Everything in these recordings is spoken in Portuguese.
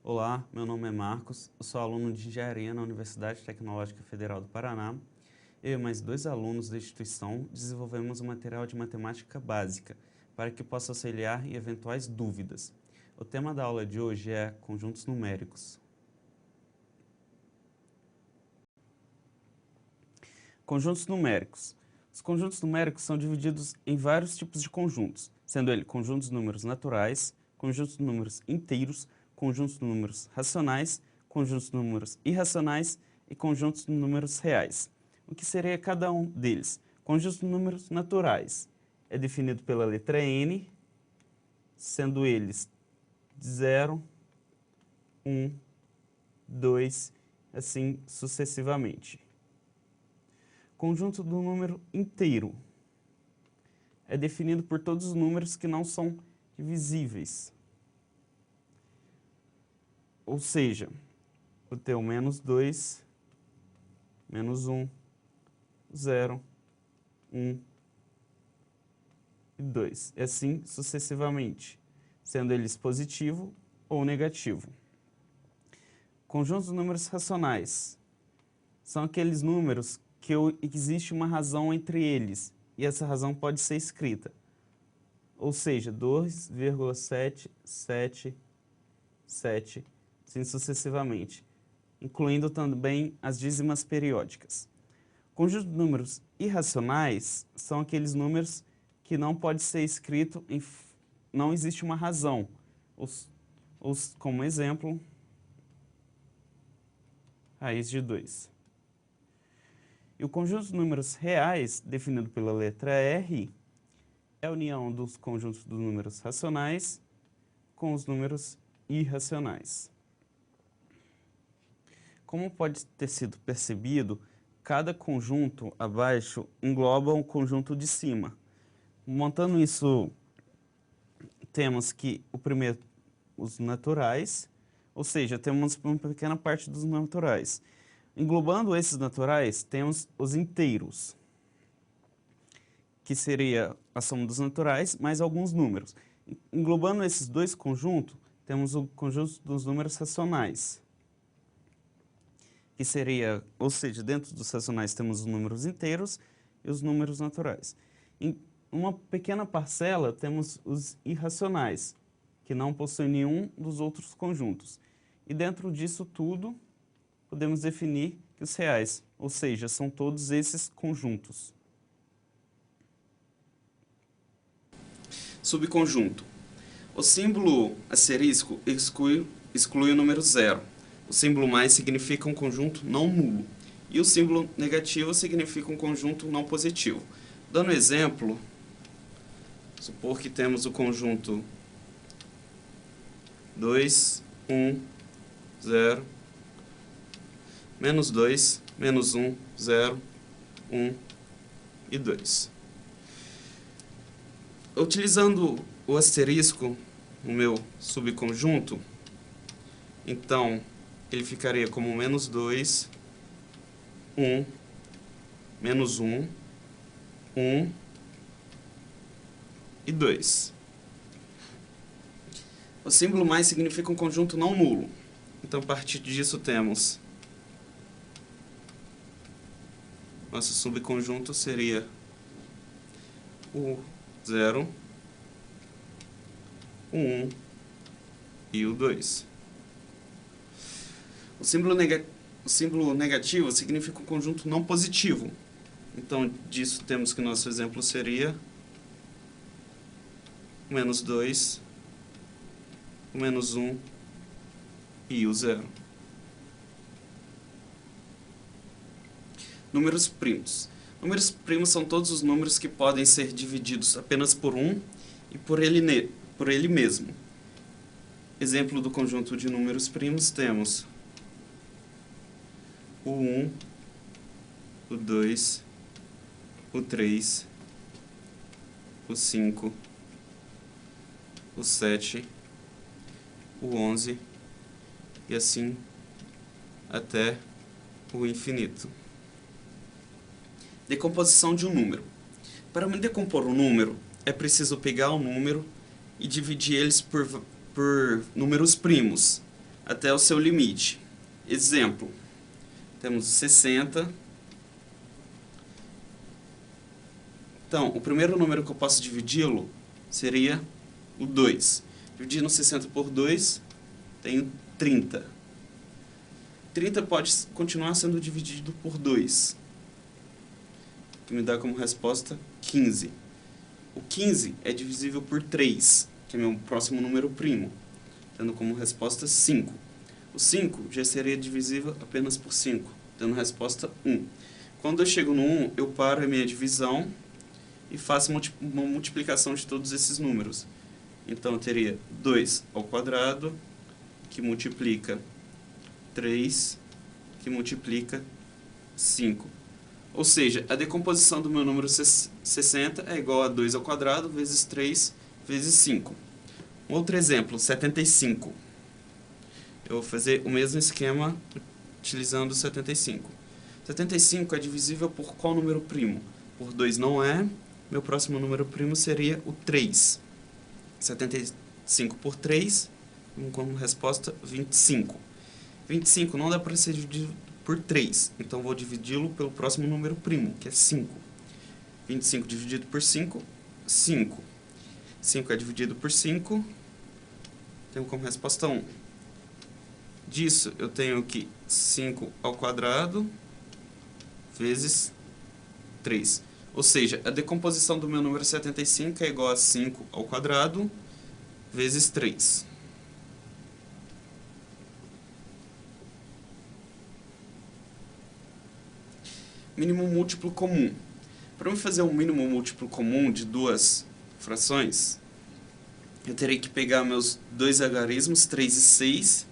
Olá, meu nome é Marcos, eu sou aluno de Engenharia na Universidade Tecnológica Federal do Paraná. Eu e mais 2 alunos da instituição desenvolvemos um material de matemática básica para que possa auxiliar em eventuais dúvidas. O tema da aula de hoje é conjuntos numéricos. Conjuntos numéricos. Os conjuntos numéricos são divididos em vários tipos de conjuntos, sendo eles conjuntos de números naturais, conjuntos de números inteiros, conjuntos de números racionais, conjuntos de números irracionais e conjuntos de números reais. O que seria cada um deles? Conjuntos de números naturais é definido pela letra N, sendo eles 0, 1, 2, assim sucessivamente. Conjunto do número inteiro é definido por todos os números que não são divisíveis. Ou seja, eu tenho menos 2, menos 1, 0, 1 e 2. E assim sucessivamente, sendo eles positivo ou negativo. Conjuntos de números racionais são aqueles números que existe uma razão entre eles, e essa razão pode ser escrita. Ou seja, 2,777, assim sucessivamente, incluindo também as dízimas periódicas. Conjuntos de números irracionais são aqueles números que não pode ser escrito não existe uma razão. Como exemplo, raiz de 2. E o conjunto de números reais, definido pela letra R, é a união dos conjuntos dos números racionais com os números irracionais. Como pode ter sido percebido, cada conjunto abaixo engloba um conjunto de cima. Montando isso, temos que o primeiro, os naturais, ou seja, temos uma pequena parte dos naturais. Englobando esses naturais, temos os inteiros, que seria a soma dos naturais mais alguns números. Englobando esses dois conjuntos, temos o conjunto dos números racionais, que seria, ou seja, dentro dos racionais temos os números inteiros e os números naturais. Em uma pequena parcela temos os irracionais, que não possuem nenhum dos outros conjuntos. E dentro disso tudo, podemos definir que os reais, ou seja, são todos esses conjuntos. Subconjunto. O símbolo asterisco exclui o número 0. O símbolo mais significa um conjunto não nulo. E o símbolo negativo significa um conjunto não positivo. Dando exemplo, supor que temos o conjunto 2, 1, 0, menos 2, menos 1, 0, 1 e 2. Utilizando o asterisco no meu subconjunto, então ele ficaria como menos 2, 1, menos 1, 1 e 2. O símbolo mais significa um conjunto não nulo. Então, a partir disso, temos nosso subconjunto seria o 0, o 1 e o 2. O símbolo negativo significa um conjunto não positivo. Então, disso temos que nosso exemplo seria o menos 2, o menos 1 e o 0. Números primos. Números primos são todos os números que podem ser divididos apenas por um e por ele mesmo. Exemplo do conjunto de números primos temos o 1, o 2, o 3, o 5, o 7, o 11 e assim até o infinito. Decomposição de um número. Para decompor um número, é preciso pegar o número e dividir eles por números primos. até o seu limite. Exemplo, temos 60. Então, o primeiro número que eu posso dividi-lo seria o 2. Dividindo 60 por 2, tenho 30. 30 pode continuar sendo dividido por 2, que me dá como resposta 15. O 15 é divisível por 3, que é meu próximo número primo, dando como resposta 5. O 5 já seria divisível apenas por 5, dando resposta 1. Quando eu chego no 1, eu paro a minha divisão e faço uma multiplicação de todos esses números. Então, eu teria 2 ao quadrado, que multiplica 3, que multiplica 5. Ou seja, a decomposição do meu número 60 é igual a 2 ao quadrado vezes 3 vezes 5. Um outro exemplo, 75. Eu vou fazer o mesmo esquema utilizando 75. 75 é divisível por qual número primo? Por 2 não é. Meu próximo número primo seria o 3. 75 por 3, como resposta 25. 25 não dá para ser dividido por 3, então vou dividi-lo pelo próximo número primo, que é 5. 25 dividido por 5, 5. 5 é dividido por 5, tenho como resposta 1. Disso, eu tenho que 5 ao quadrado vezes 3. Ou seja, a decomposição do meu número 75 é igual a 5 ao quadrado vezes 3. Mínimo múltiplo comum. Para eu fazer um mínimo múltiplo comum de duas frações, eu terei que pegar meus dois algarismos, 3 e 6,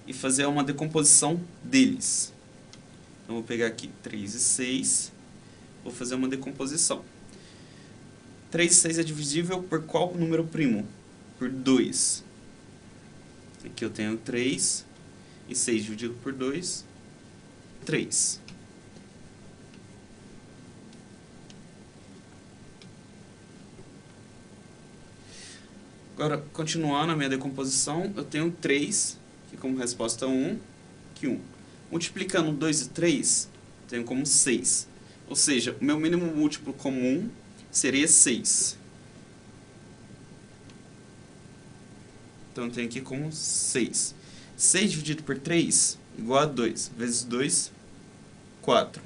e fazer uma decomposição deles. Então, vou pegar aqui 3 e 6, vou fazer uma decomposição. 3 e 6 é divisível por qual número primo? Por 2. Aqui eu tenho 3, e 6 dividido por 2, 3. Agora, continuando a minha decomposição, eu tenho 3, que como resposta 1, que 1. Multiplicando 2 e 3, tenho como 6. Ou seja, o meu mínimo múltiplo comum seria 6. Então, eu tenho aqui como 6. 6 dividido por 3, igual a 2. Vezes 2, 4.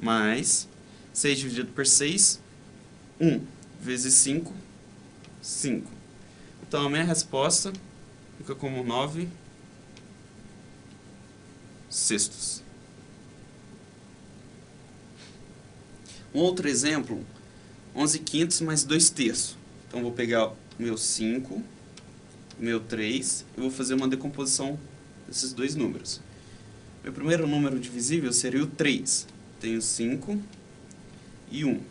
Mais 6 dividido por 6, 1. Vezes 5, 5. Então, a minha resposta fica como 9 sextos. Um outro exemplo, 11 quintos mais 2 terços. Então, vou pegar o meu 5, o meu 3, e vou fazer uma decomposição desses dois números. Meu primeiro número divisível seria o 3. Tenho 5 e 1.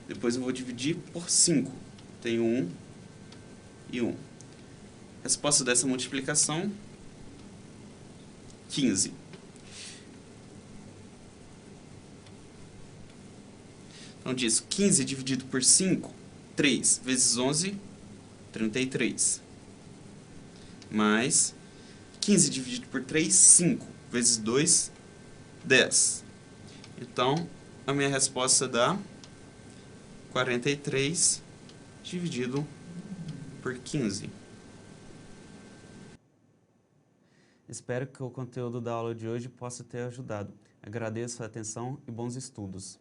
Depois eu vou dividir por 5. Tenho 1 e 1. Resposta dessa multiplicação, 15. Então, diz 15 dividido por 5, 3 vezes 11, 33. Mais 15 dividido por 3, 5 vezes 2, 10. Então, a minha resposta dá 43 dividido por 15. Espero que o conteúdo da aula de hoje possa ter ajudado. Agradeço a atenção e bons estudos.